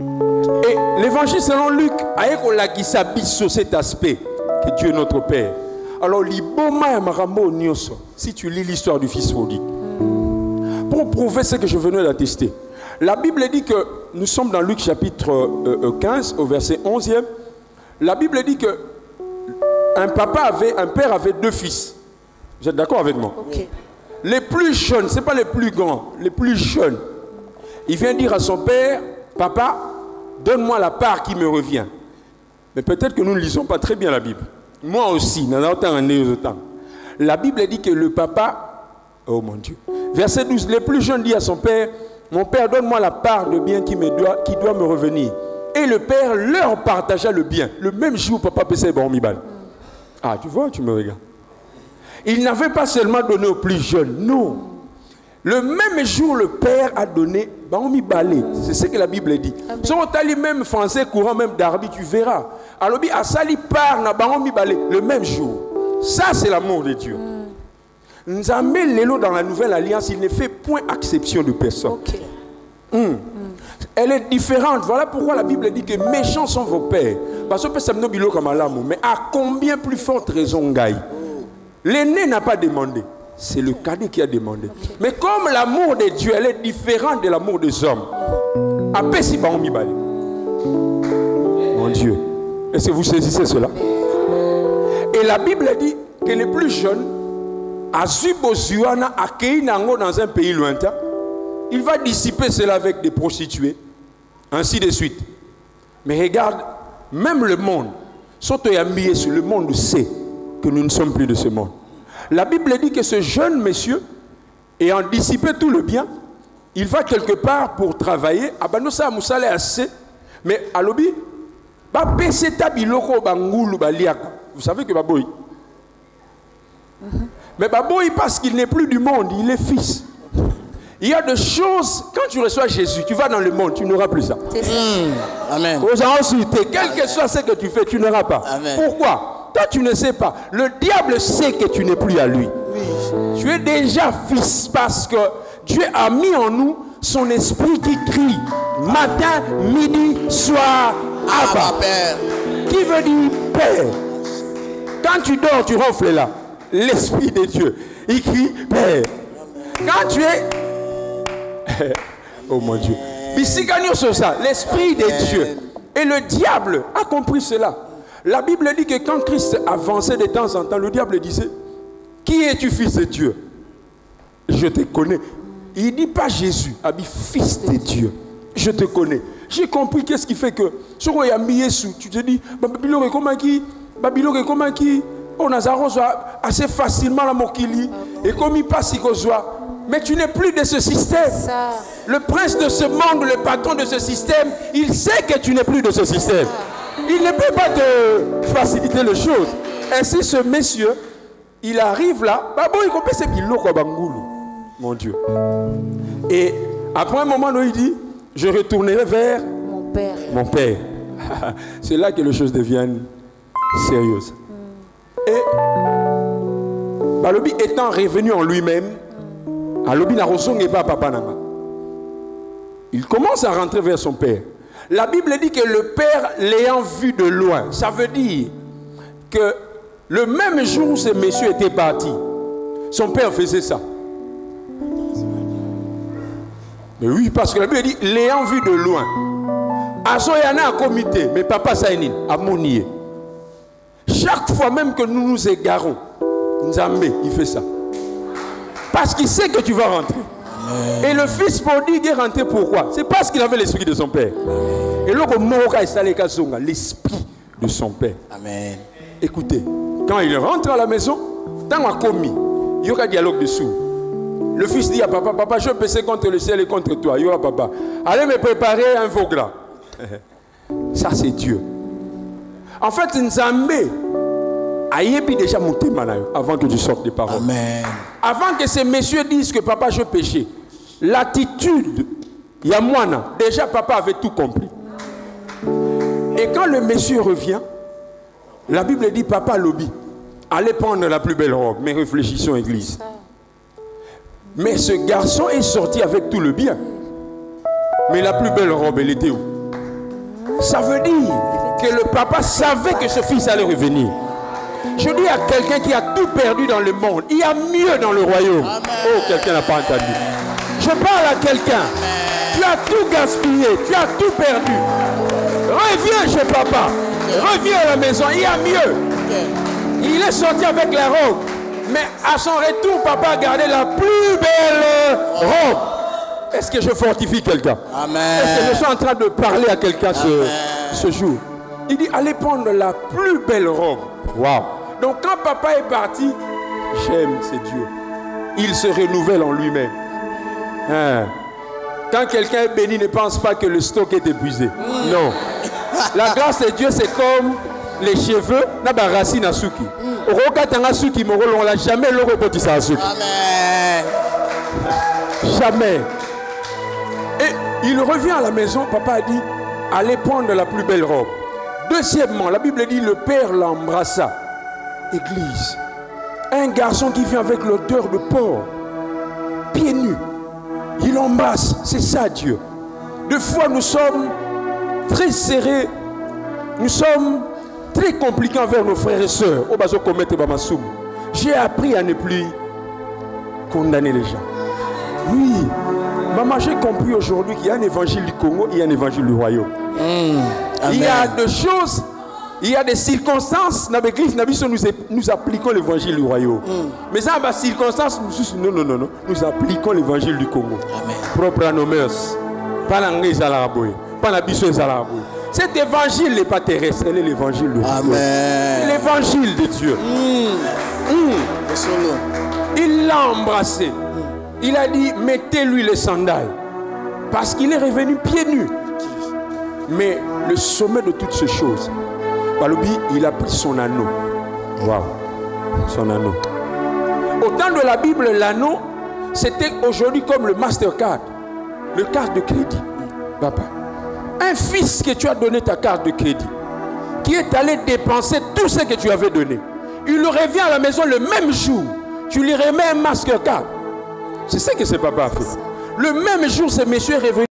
Et l'évangile selon Luc a sur cet aspect que Dieu est notre Père. Alors, si tu lis l'histoire du fils prodigue, pour prouver ce que je venais d'attester, la Bible dit que nous sommes dans Luc chapitre 15 au verset 11e. La Bible dit que un père avait 2 fils. Vous êtes d'accord avec moi? Okay. Les plus jeunes, ce n'est pas les plus grands, les plus jeunes. Il vient dire à son père, papa, donne-moi la part qui me revient. Mais peut-être que nous ne lisons pas très bien la Bible. Moi aussi, la Bible dit que le papa, oh mon Dieu, verset 12, les plus jeunes disent à son père, mon père, donne-moi la part de bien qui doit me revenir. Et le père leur partagea le bien. Le même jour, papa pensait bon mibal. Ah, tu vois, tu me regardes. Il n'avait pas seulement donné aux plus jeunes, non. Le même jour, le père a donné Baomi Balé. C'est ce que la Bible dit. Si on t'a lu même français courant, même d'Arabie, tu verras. Alors, à Sali part na Baomi Balé le même jour. Ça, c'est l'amour de Dieu. Nous avons mis l'élo dans la nouvelle alliance, il ne fait point exception de personne. Okay. Elle est différente. Voilà pourquoi la Bible dit que méchants sont vos pères. Parce que ça me dit comme l'amour. Mais à combien plus forte raison, Gaï? L'aîné n'a pas demandé. C'est le cadet qui a demandé. Okay. Mais comme l'amour de Dieu, elle est différente de l'amour des hommes. Après, si bon, mon Dieu. Est-ce que vous saisissez cela? Et la Bible dit que les plus jeunes, Azubozuana accueilli Nango dans un pays lointain, il va dissiper cela avec des prostituées, ainsi de suite. Mais regarde, même le monde, le monde sait que nous ne sommes plus de ce monde. La Bible dit que ce jeune monsieur, ayant dissipé tout le bien, il va quelque part pour travailler. Mais à l'obi, vous savez que Baboui. Mais Baboui, parce qu'il n'est plus du monde, il est fils. Il y a des choses, quand tu reçois Jésus, tu vas dans le monde, tu n'auras plus ça. Amen. Quel que soit ce que tu fais, tu n'auras pas. Amen. Pourquoi? Toi, tu ne sais pas. Le diable sait que tu n'es plus à lui. Oui. Tu es déjà fils parce que Dieu a mis en nous son esprit qui crie matin, midi, soir, Abba. Père. Qui veut dire Père. Quand tu dors, tu ronfles là. L'esprit de Dieu, il crie Père. Quand tu es... oh mon Dieu. L'esprit de Dieu. Et le diable a compris cela. La Bible dit que quand Christ avançait de temps en temps, le diable disait, qui es-tu, fils de Dieu? Je te connais. Il ne dit pas Jésus, il dit fils de Dieu. Je te connais. J'ai compris qu'est-ce qui fait que, tu te dis, Babylone est comme qui on a assez facilement la mokili. Et comme il passe, il soit. Mais tu n'es plus de ce système. Ça. Le prince de ce monde, le patron de ce système, il sait que tu n'es plus de ce système. Il ne peut pas te faciliter les choses. Ainsi, ce monsieur, il arrive là. Mon Dieu. Et après un moment, il dit, je retournerai vers mon père. C'est là que les choses deviennent sérieuses. Et Balobi étant revenu en lui-même, il commence à rentrer vers son père. La Bible dit que le père l'ayant vu de loin, ça veut dire que le même jour où ce monsieur était parti, son père faisait ça. Mais oui, parce que la Bible dit l'ayant vu de loin. Azoyana a comité, mais papa Saïnine a monié. Chaque fois même que nous nous égarons, Nzambe, il fait ça. Parce qu'il sait que tu vas rentrer. Amen. Et le fils prodigue est rentré pourquoi? C'est parce qu'il avait l'esprit de son père. Amen. Et l'esprit de son père. Amen. Écoutez, quand il rentre à la maison, tant a commis, il y aura un dialogue dessous. Le fils dit à papa, papa, je péché contre le ciel et contre toi. Il y aura papa. Allez me préparer un veau gras. Ça c'est Dieu. En fait, Nzambe ayebi déjà monté malayo avant que tu sortes des paroles. Amen. Avant que ces messieurs disent que papa je péché, l'attitude Yamwana, déjà papa avait tout compris. Et quand le monsieur revient, la Bible dit papa lobby, allez prendre la plus belle robe, mais réfléchissons église. Mais ce garçon est sorti avec tout le bien. Mais la plus belle robe, elle était où? Ça veut dire que le papa savait que ce fils allait revenir. Je dis à quelqu'un qui a tout perdu dans le monde, il y a mieux dans le royaume. Amen. Oh, quelqu'un n'a pas entendu. Je parle à quelqu'un. Tu as tout gaspillé, tu as tout perdu. Reviens chez papa. Reviens à la maison, il y a mieux. Il est sorti avec la robe. Mais à son retour, papa a gardé la plus belle robe. Est-ce que je fortifie quelqu'un? Est-ce que je suis en train de parler à quelqu'un ce jour? Il dit, allez prendre la plus belle robe. Wow. Donc quand papa est parti, j'aime, c'est Dieu. Il se renouvelle en lui-même. Hein? Quand quelqu'un est béni, ne pense pas que le stock est épuisé. Non. La grâce de Dieu, c'est comme les cheveux, na ba racine à suki. Roka tanga suki mo on l'a jamais le rebotisa à suki. Amen. Jamais. Et il revient à la maison, papa a dit, allez prendre la plus belle robe. Deuxièmement, la Bible dit, le père l'embrassa. Église. Un garçon qui vient avec l'odeur de porc, pieds nus. Il embrasse, c'est ça Dieu. Des fois nous sommes très serrés, nous sommes très compliqués envers nos frères et sœurs. J'ai appris à ne plus condamner les gens. Oui, maman, j'ai compris aujourd'hui qu'il y a un évangile du Congo, il y a un évangile du royaume. Il y a des choses, il y a des circonstances dans l'église, nous appliquons l'évangile du royaume. Mais ça, les circonstances, non, nous appliquons l'évangile du Congo. Amen. Propre à nos mœurs. Pas l'anglais, pas la biche. Cet évangile n'est pas terrestre, c'est l'évangile de Dieu. L'évangile de Dieu. Il l'a embrassé. Il a dit, mettez-lui les sandales. Parce qu'il est revenu pieds nus. Mais le sommet de toutes ces choses, il a pris son anneau. Waouh, son anneau. Au temps de la Bible, l'anneau, c'était aujourd'hui comme le Mastercard, le carte de crédit. Papa, un fils que tu as donné ta carte de crédit, qui est allé dépenser tout ce que tu avais donné, il revient à la maison le même jour, tu lui remets un Mastercard. C'est ce que ce papa a fait. Le même jour, ce monsieur est revenu.